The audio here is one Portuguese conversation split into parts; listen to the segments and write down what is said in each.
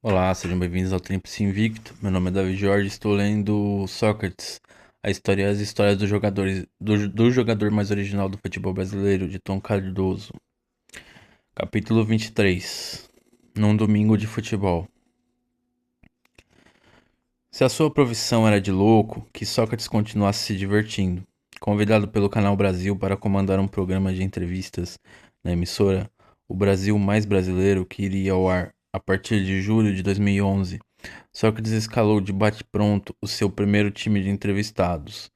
Olá, sejam bem-vindos ao Tríplice Invicto. Meu nome é David Jorge, estou lendo Sócrates, a história e as histórias dos jogadores do jogador mais original do futebol brasileiro, de Tom Cardoso. Capítulo 23. Num domingo de futebol. Se a sua profissão era de louco, que Sócrates continuasse se divertindo. Convidado pelo Canal Brasil para comandar um programa de entrevistas na emissora, o Brasil Mais Brasileiro, que iria ao ar a partir de julho de 2011, Sócrates escalou de bate-pronto o seu primeiro time de entrevistados: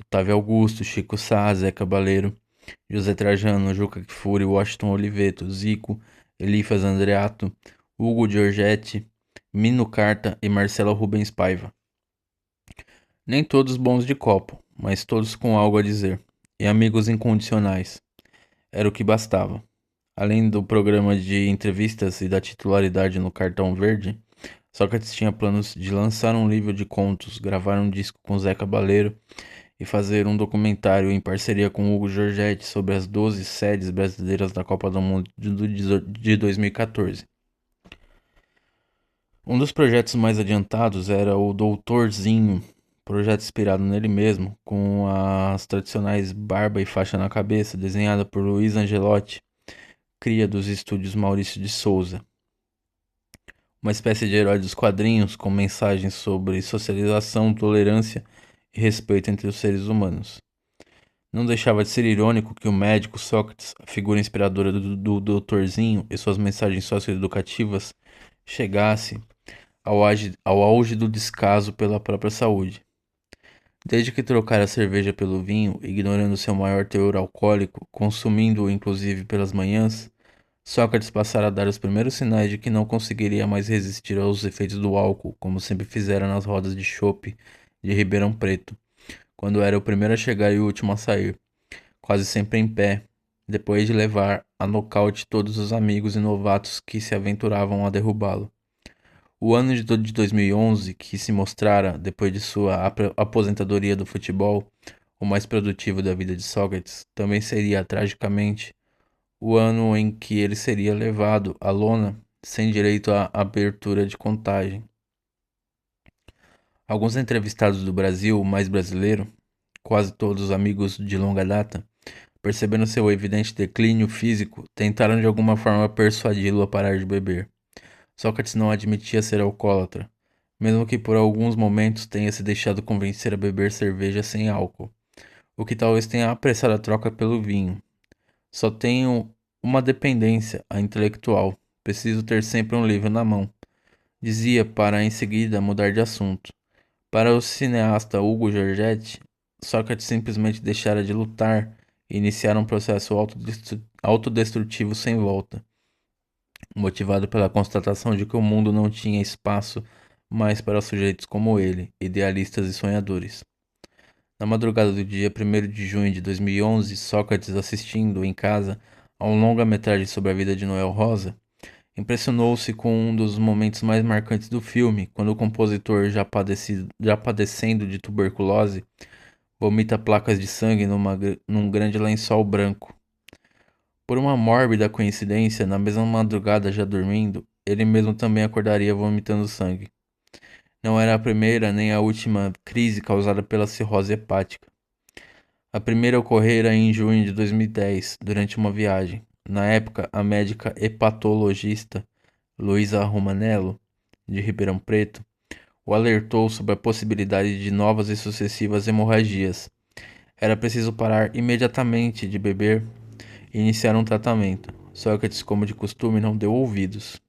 Otávio Augusto, Chico Sá, Zé Cabaleiro, José Trajano, Juca Kfouri, Washington Oliveto, Zico, Elifas Andreato, Hugo Giorgetti, Mino Carta e Marcelo Rubens Paiva. Nem todos bons de copo, mas todos com algo a dizer, e amigos incondicionais. Era o que bastava. Além do programa de entrevistas e da titularidade no Cartão Verde, Sócrates tinha planos de lançar um livro de contos, gravar um disco com Zé Cabaleiro e fazer um documentário em parceria com Hugo Giorgetti sobre as 12 sedes brasileiras da Copa do Mundo de 2014. Um dos projetos mais adiantados era o Doutorzinho, projeto inspirado nele mesmo, com as tradicionais barba e faixa na cabeça, desenhada por Luiz Angelotti, cria dos estúdios Maurício de Souza. Uma espécie de herói dos quadrinhos com mensagens sobre socialização, tolerância e respeito entre os seres humanos. Não deixava de ser irônico que o médico Sócrates, a figura inspiradora do doutorzinho e suas mensagens socioeducativas, chegasse ao auge do descaso pela própria saúde. Desde que trocara a cerveja pelo vinho, ignorando seu maior teor alcoólico, consumindo-o inclusive pelas manhãs, Sócrates passara a dar os primeiros sinais de que não conseguiria mais resistir aos efeitos do álcool, como sempre fizera nas rodas de chope de Ribeirão Preto, quando era o primeiro a chegar e o último a sair, quase sempre em pé, depois de levar a nocaute todos os amigos e novatos que se aventuravam a derrubá-lo. O ano de 2011, que se mostrara, depois de sua aposentadoria do futebol, o mais produtivo da vida de Sócrates, também seria, tragicamente, o ano em que ele seria levado à lona sem direito à abertura de contagem. Alguns entrevistados do Brasil mais brasileiro, quase todos amigos de longa data, percebendo seu evidente declínio físico, tentaram de alguma forma persuadi-lo a parar de beber. Sócrates não admitia ser alcoólatra, mesmo que por alguns momentos tenha se deixado convencer a beber cerveja sem álcool, o que talvez tenha apressado a troca pelo vinho. Só tenho uma dependência, a intelectual. Preciso ter sempre um livro na mão. Dizia para em seguida mudar de assunto. Para o cineasta Hugo Giorgetti, Sócrates simplesmente deixara de lutar e iniciara um processo autodestrutivo sem volta, motivado pela constatação de que o mundo não tinha espaço mais para sujeitos como ele, idealistas e sonhadores. Na madrugada do dia 1º de junho de 2011, Sócrates, assistindo em casa a um longa-metragem sobre a vida de Noel Rosa, impressionou-se com um dos momentos mais marcantes do filme, quando o compositor, já padecendo de tuberculose, vomita placas de sangue num grande lençol branco. Por uma mórbida coincidência, na mesma madrugada, já dormindo, ele mesmo também acordaria vomitando sangue. Não era a primeira nem a última crise causada pela cirrose hepática. A primeira ocorrera em junho de 2010, durante uma viagem. Na época, a médica hepatologista Luísa Romanello, de Ribeirão Preto, o alertou sobre a possibilidade de novas e sucessivas hemorragias. Era preciso parar imediatamente de beber e iniciar um tratamento. Sócrates, como de costume, não deu ouvidos.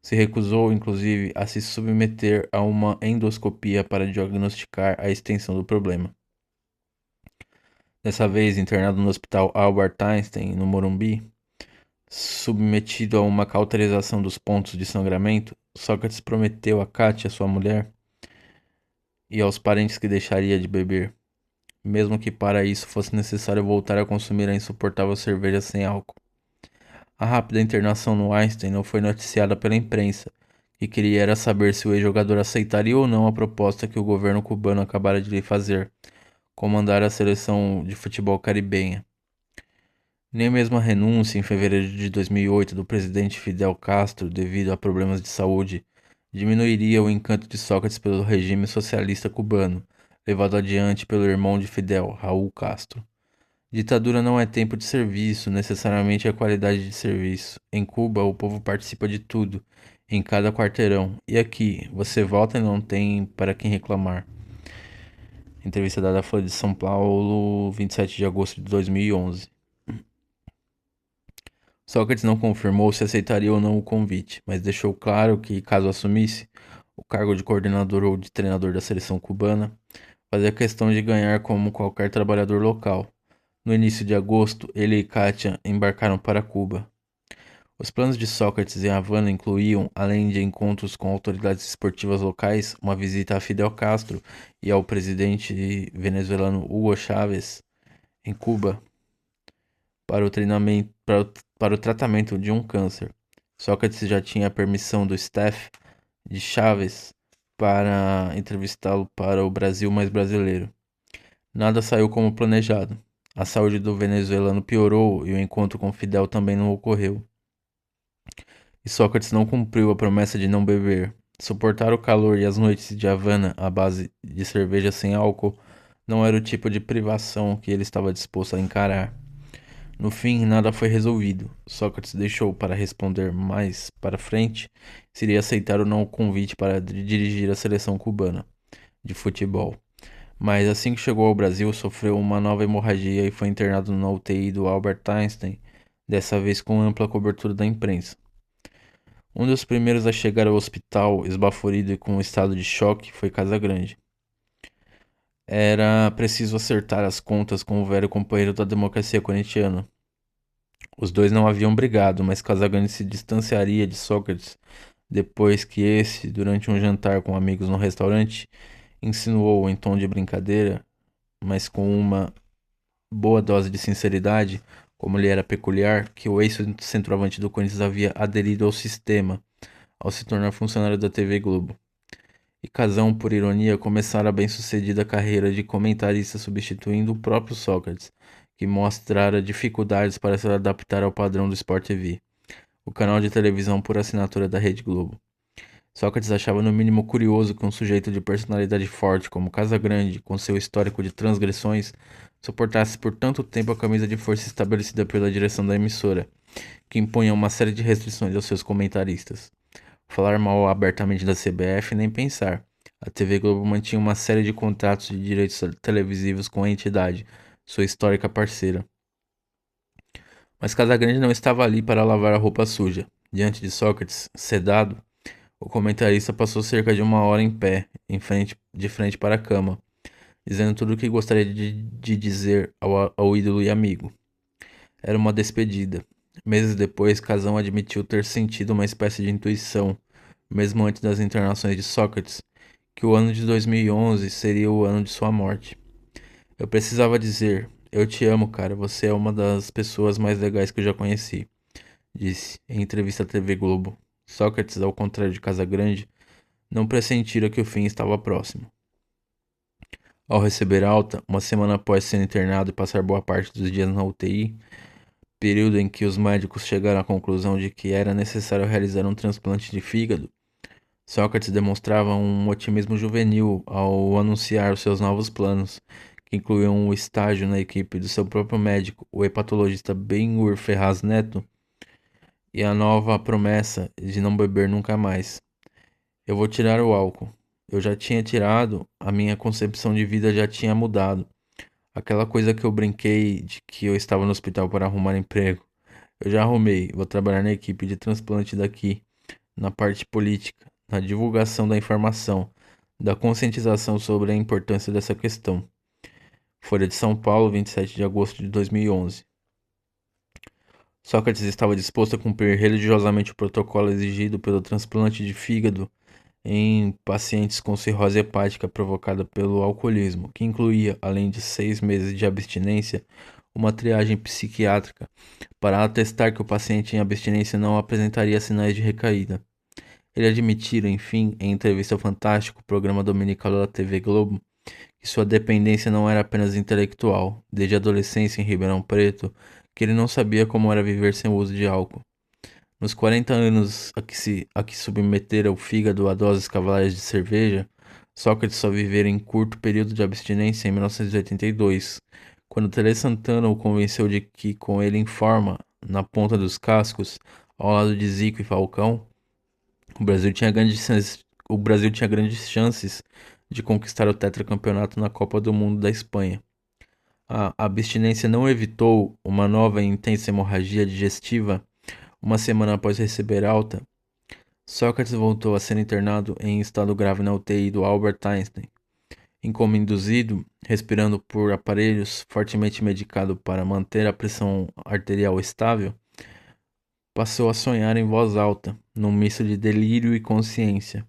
Se recusou, inclusive, a se submeter a uma endoscopia para diagnosticar a extensão do problema. Dessa vez, internado no Hospital Albert Einstein, no Morumbi, submetido a uma cauterização dos pontos de sangramento, Sócrates prometeu a Kátia, sua mulher, e aos parentes que deixaria de beber, mesmo que para isso fosse necessário voltar a consumir a insuportável cerveja sem álcool. A rápida internação no Einstein não foi noticiada pela imprensa, que queria era saber se o ex-jogador aceitaria ou não a proposta que o governo cubano acabara de lhe fazer, comandar a seleção de futebol caribenha. Nem mesmo a renúncia em fevereiro de 2008 do presidente Fidel Castro devido a problemas de saúde diminuiria o encanto de Sócrates pelo regime socialista cubano, levado adiante pelo irmão de Fidel, Raul Castro. Ditadura não é tempo de serviço, necessariamente é qualidade de serviço. Em Cuba, o povo participa de tudo, em cada quarteirão. E aqui, você volta e não tem para quem reclamar. Entrevista dada à Folha de São Paulo, 27 de agosto de 2011. Sócrates não confirmou se aceitaria ou não o convite, mas deixou claro que, caso assumisse o cargo de coordenador ou de treinador da seleção cubana, fazia questão de ganhar como qualquer trabalhador local. No início de agosto, ele e Kátia embarcaram para Cuba. Os planos de Sócrates em Havana incluíam, além de encontros com autoridades esportivas locais, uma visita a Fidel Castro e ao presidente venezuelano Hugo Chávez em Cuba para o treinamento, para o tratamento de um câncer. Sócrates já tinha a permissão do staff de Chávez para entrevistá-lo para o Brasil mais brasileiro. Nada saiu como planejado. A saúde do venezuelano piorou e o encontro com Fidel também não ocorreu. E Sócrates não cumpriu a promessa de não beber. Suportar o calor e as noites de Havana à base de cerveja sem álcool não era o tipo de privação que ele estava disposto a encarar. No fim, nada foi resolvido. Sócrates deixou para responder mais para frente se iria aceitar ou não o convite para dirigir a seleção cubana de futebol. Mas assim que chegou ao Brasil, sofreu uma nova hemorragia e foi internado na UTI do Albert Einstein, dessa vez com ampla cobertura da imprensa. Um dos primeiros a chegar ao hospital, esbaforido e com um estado de choque, foi Casagrande. Era preciso acertar as contas com o velho companheiro da democracia corintiana. Os dois não haviam brigado, mas Casagrande se distanciaria de Sócrates depois que esse, durante um jantar com amigos no restaurante, insinuou em tom de brincadeira, mas com uma boa dose de sinceridade, como lhe era peculiar, que o ex-centroavante do Corinthians havia aderido ao sistema ao se tornar funcionário da TV Globo. E Casão, por ironia, começara a bem-sucedida carreira de comentarista substituindo o próprio Sócrates, que mostrara dificuldades para se adaptar ao padrão do Sport TV, o canal de televisão por assinatura da Rede Globo. Sócrates achava no mínimo curioso que um sujeito de personalidade forte como Casagrande, com seu histórico de transgressões, suportasse por tanto tempo a camisa de força estabelecida pela direção da emissora, que impunha uma série de restrições aos seus comentaristas. Falar mal abertamente da CBF nem pensar. A TV Globo mantinha uma série de contratos de direitos televisivos com a entidade, sua histórica parceira. Mas Casagrande não estava ali para lavar a roupa suja. Diante de Sócrates, sedado, o comentarista passou cerca de uma hora em pé, de frente para a cama, dizendo tudo o que gostaria de dizer ao ídolo e amigo. Era uma despedida. Meses depois, Casão admitiu ter sentido uma espécie de intuição, mesmo antes das internações de Sócrates, que o ano de 2011 seria o ano de sua morte. Eu precisava dizer: eu te amo, cara, você é uma das pessoas mais legais que eu já conheci, disse em entrevista à TV Globo. Sócrates, ao contrário de Casagrande, não pressentira que o fim estava próximo. Ao receber alta, uma semana após ser internado e passar boa parte dos dias na UTI, período em que os médicos chegaram à conclusão de que era necessário realizar um transplante de fígado, Sócrates demonstrava um otimismo juvenil ao anunciar os seus novos planos, que incluíam um estágio na equipe do seu próprio médico, o hepatologista Ben-Hur Ferraz Neto, e a nova promessa de não beber nunca mais. Eu vou tirar o álcool. Eu já tinha tirado, a minha concepção de vida já tinha mudado. Aquela coisa que eu brinquei de que eu estava no hospital para arrumar emprego. Eu já arrumei, vou trabalhar na equipe de transplante daqui, na parte política, na divulgação da informação, da conscientização sobre a importância dessa questão. Folha de São Paulo, 27 de agosto de 2011. Sócrates estava disposto a cumprir religiosamente o protocolo exigido pelo transplante de fígado em pacientes com cirrose hepática provocada pelo alcoolismo, que incluía, além de 6 meses de abstinência, uma triagem psiquiátrica para atestar que o paciente em abstinência não apresentaria sinais de recaída. Ele admitira, enfim, em entrevista ao Fantástico, programa dominical da TV Globo, que sua dependência não era apenas intelectual. Desde a adolescência em Ribeirão Preto, que ele não sabia como era viver sem o uso de álcool. Nos 40 anos a que submetera o fígado a doses cavalares de cerveja, Sócrates só vivera em curto período de abstinência em 1982, quando Tele Santana o convenceu de que, com ele em forma, na ponta dos cascos, ao lado de Zico e Falcão, o Brasil tinha grandes chances de conquistar o tetracampeonato na Copa do Mundo da Espanha. A abstinência não evitou uma nova e intensa hemorragia digestiva. Uma semana após receber alta, Sócrates voltou a ser internado em estado grave na UTI do Albert Einstein. Em coma induzido, respirando por aparelhos, fortemente medicado para manter a pressão arterial estável, passou a sonhar em voz alta, num misto de delírio e consciência.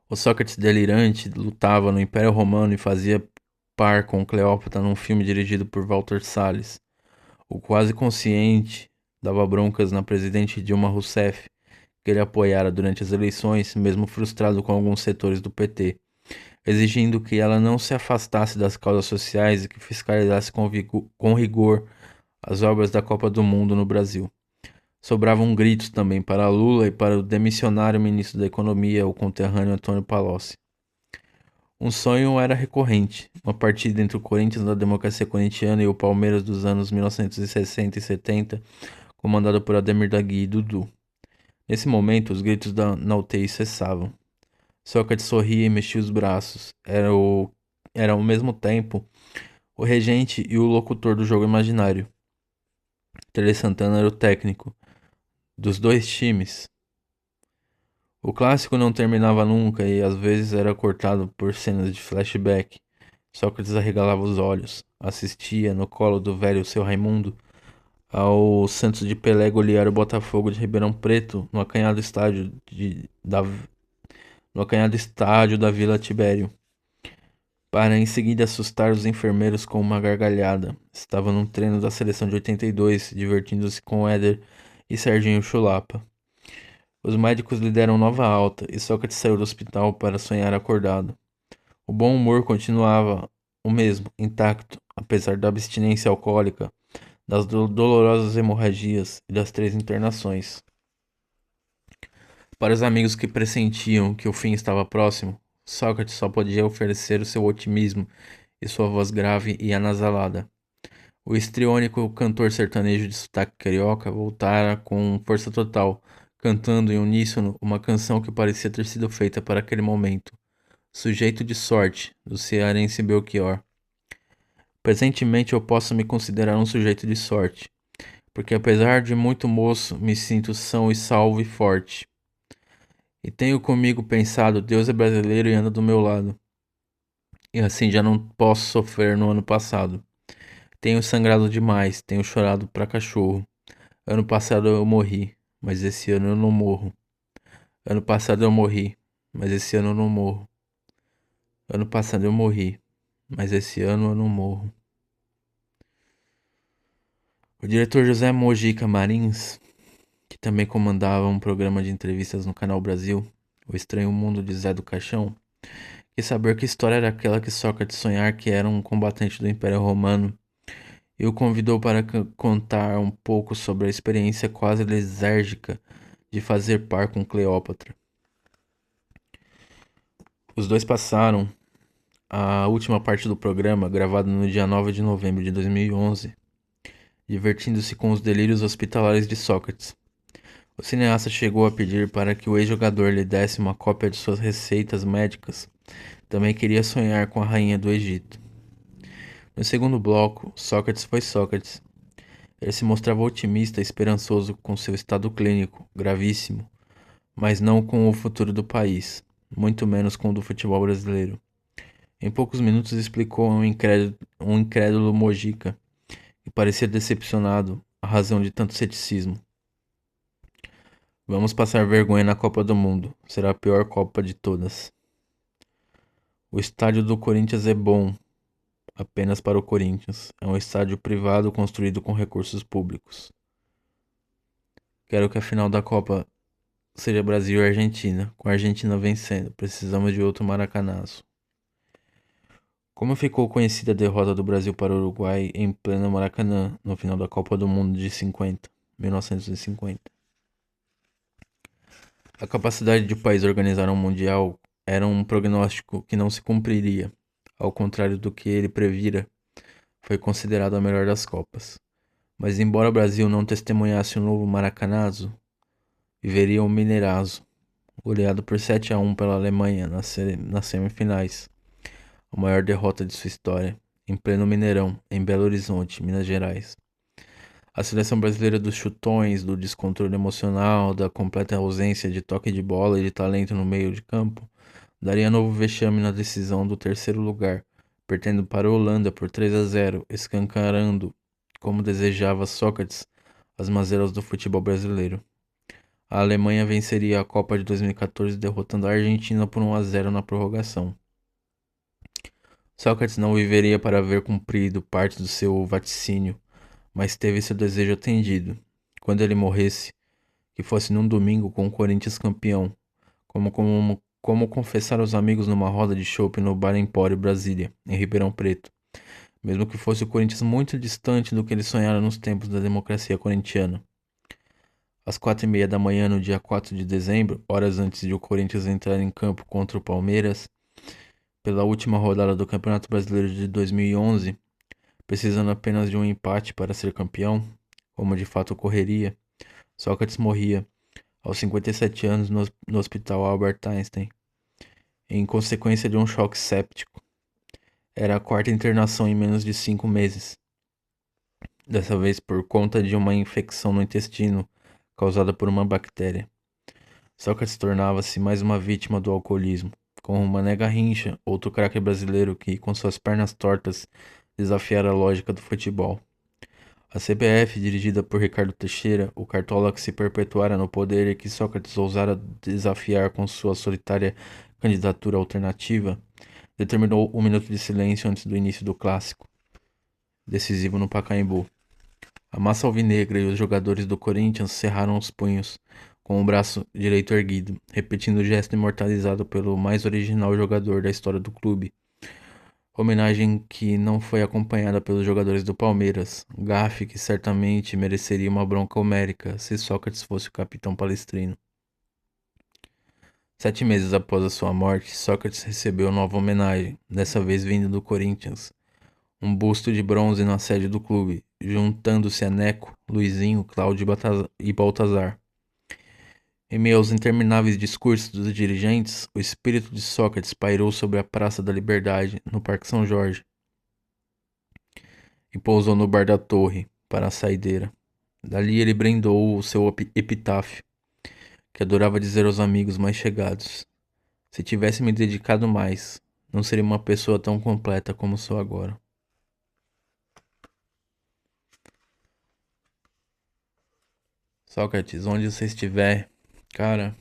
O Sócrates delirante lutava no Império Romano e fazia par com Cleópatra num filme dirigido por Walter Salles. O quase consciente dava broncas na presidente Dilma Rousseff, que ele apoiara durante as eleições, mesmo frustrado com alguns setores do PT, exigindo que ela não se afastasse das causas sociais e que fiscalizasse com rigor as obras da Copa do Mundo no Brasil. Sobravam gritos também para Lula e para o demissionário ministro da Economia, o conterrâneo Antônio Palocci. Um sonho era recorrente, uma partida entre o Corinthians da democracia corintiana e o Palmeiras dos anos 1960 e 70, comandado por Ademir da Guia e Dudu. Nesse momento, os gritos na UTI cessavam. Sócrates sorria e mexia os braços. Era ao mesmo tempo o regente e o locutor do jogo imaginário. Tele Santana era o técnico dos dois times. O clássico não terminava nunca e às vezes era cortado por cenas de flashback. Sócrates arregalava os olhos, assistia no colo do velho seu Raimundo ao Santos de Pelé golear o Botafogo de Ribeirão Preto no acanhado estádio da Vila Tibério, para em seguida assustar os enfermeiros com uma gargalhada. Estava num treino da seleção de 82, divertindo-se com Éder e Serginho Chulapa. Os médicos lhe deram nova alta e Sócrates saiu do hospital para sonhar acordado. O bom humor continuava o mesmo, intacto, apesar da abstinência alcoólica, das dolorosas hemorragias e das 3 internações. Para os amigos que pressentiam que o fim estava próximo, Sócrates só podia oferecer o seu otimismo e sua voz grave e anasalada. O histriônico cantor sertanejo de sotaque carioca voltara com força total, cantando em uníssono uma canção que parecia ter sido feita para aquele momento. Sujeito de sorte, do cearense Belchior. Presentemente eu posso me considerar um sujeito de sorte, porque apesar de muito moço, me sinto são e salvo e forte. E tenho comigo pensado, Deus é brasileiro e anda do meu lado. E assim já não posso sofrer no ano passado. Tenho sangrado demais, tenho chorado pra cachorro. Ano passado eu morri, mas esse ano eu não morro. Ano passado eu morri, mas esse ano eu não morro. Ano passado eu morri, mas esse ano eu não morro. O diretor José Mojica Marins, que também comandava um programa de entrevistas no Canal Brasil, O Estranho Mundo de Zé do Caixão, quis saber que história era aquela que Sócrates sonhar que era um combatente do Império Romano e o convidou para contar um pouco sobre a experiência quase lisérgica de fazer par com Cleópatra. Os dois passaram a última parte do programa, gravado no dia 9 de novembro de 2011, divertindo-se com os delírios hospitalares de Sócrates. O cineasta chegou a pedir para que o ex-jogador lhe desse uma cópia de suas receitas médicas. Também queria sonhar com a rainha do Egito. No segundo bloco, Sócrates foi Sócrates. Ele se mostrava otimista e esperançoso com seu estado clínico, gravíssimo, mas não com o futuro do país, muito menos com o do futebol brasileiro. Em poucos minutos explicou a um incrédulo Mojica, que parecia decepcionado, a razão de tanto ceticismo. Vamos passar vergonha na Copa do Mundo. Será a pior Copa de todas. O estádio do Corinthians é bom, apenas para o Corinthians. É um estádio privado construído com recursos públicos. Quero que a final da Copa seja Brasil e Argentina, com a Argentina vencendo. Precisamos de outro maracanazo. Como ficou conhecida a derrota do Brasil para o Uruguai em pleno Maracanã, no final da Copa do Mundo de 1950? A capacidade de o país organizar um mundial era um prognóstico que não se cumpriria. Ao contrário do que ele previra, foi considerado a melhor das Copas. Mas embora o Brasil não testemunhasse o novo Maracanazo, viveria o Mineirazo, goleado por 7-1 pela Alemanha nas semifinais, a maior derrota de sua história, em pleno Mineirão, em Belo Horizonte, Minas Gerais. A seleção brasileira dos chutões, do descontrole emocional, da completa ausência de toque de bola e de talento no meio de campo, daria novo vexame na decisão do terceiro lugar, perdendo para a Holanda por 3-0, escancarando, como desejava Sócrates, as mazelas do futebol brasileiro. A Alemanha venceria a Copa de 2014 derrotando a Argentina por 1-0 na prorrogação. Sócrates não viveria para ver cumprido parte do seu vaticínio, mas teve seu desejo atendido. Quando ele morresse, que fosse num domingo com o Corinthians campeão, como confessar aos amigos numa roda de chopp no Bar Empório Brasília, em Ribeirão Preto, mesmo que fosse o Corinthians muito distante do que ele sonhara nos tempos da democracia corintiana. Às 4h30 da manhã, no dia 4 de dezembro, horas antes de o Corinthians entrar em campo contra o Palmeiras, pela última rodada do Campeonato Brasileiro de 2011, precisando apenas de um empate para ser campeão, como de fato ocorreria, Sócrates morria, aos 57 anos, no Hospital Albert Einstein, em consequência de um choque séptico. Era a quarta internação em menos de 5 meses, dessa vez por conta de uma infecção no intestino causada por uma bactéria. Sócrates tornava-se mais uma vítima do alcoolismo, com o Mané Garrincha, outro craque brasileiro que, com suas pernas tortas, desafiara a lógica do futebol. A CBF, dirigida por Ricardo Teixeira, o cartola que se perpetuara no poder e que Sócrates ousara desafiar com sua solitária candidatura alternativa, determinou um minuto de silêncio antes do início do clássico, decisivo no Pacaembu. A massa alvinegra e os jogadores do Corinthians cerraram os punhos, com o braço direito erguido, repetindo o gesto imortalizado pelo mais original jogador da história do clube. Homenagem que não foi acompanhada pelos jogadores do Palmeiras, gafe que certamente mereceria uma bronca homérica se Sócrates fosse o capitão palestrino. 7 meses após a sua morte, Sócrates recebeu nova homenagem, dessa vez vinda do Corinthians. Um busto de bronze na sede do clube, juntando-se a Neco, Luizinho, Cláudio e Baltazar. Em meio aos intermináveis discursos dos dirigentes, o espírito de Sócrates pairou sobre a Praça da Liberdade, no Parque São Jorge, e pousou no bar da Torre, para a saideira. Dali ele brindou o seu epitáfio, que adorava dizer aos amigos mais chegados: se tivesse me dedicado mais, não seria uma pessoa tão completa como sou agora. Sócrates, onde você estiver, cara,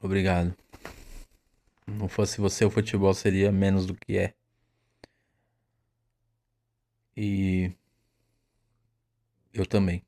obrigado. Não fosse você, o futebol seria menos do que é. E eu também.